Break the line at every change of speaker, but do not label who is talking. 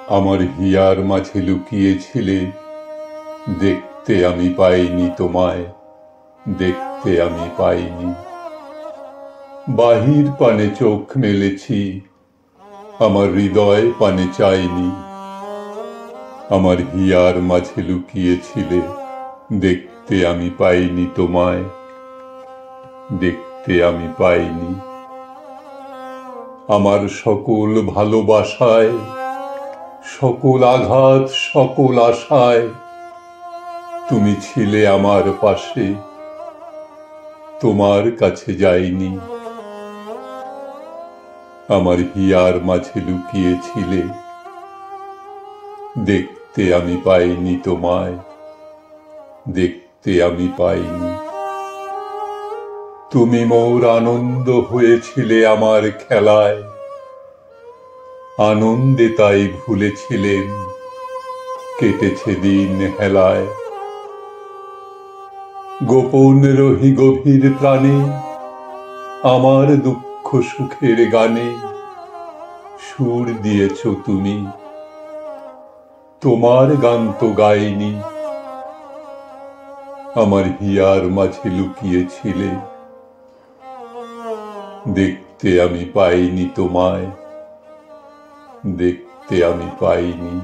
আমার হিয়ার মাঝে লুকিয়েছিলে, দেখতে আমি পাইনি তোমায়, দেখতে আমি পাইনি। বাহির পানে চোখ মেলেছি, আমার হৃদয় পানে চাইনি। আমার হিয়ার মাঝে লুকিয়েছিলে, দেখতে আমি পাইনি তোমায়, দেখতে আমি পাইনি। আমার সকল ভালোবাসায়, সকল আঘাত, সকল আশায় তুমি ছিলে আমার পাশে, তোমার কাছে যাইনি। আমার হিয়ার মাঝে লুকিয়েছিলে, দেখতে আমি পাইনি তোমায়, দেখতে আমি পাইনি। তুমি মোর আনন্দ হয়েছিলে আমার খেলায়, আনন্দে তাই ভুলেছিলেন, কেটেছে দিন হেলায়। গোপন রহি গভীর প্রাণে, আমার দুঃখ সুখের গানে সুর দিয়েছ তুমি, তোমার গান তো গাইনি। আমার হিয়ার মাঝে লুকিয়েছিলে, দেখতে আমি পাইনি তোমায়, দেখতে আমি পাইনি।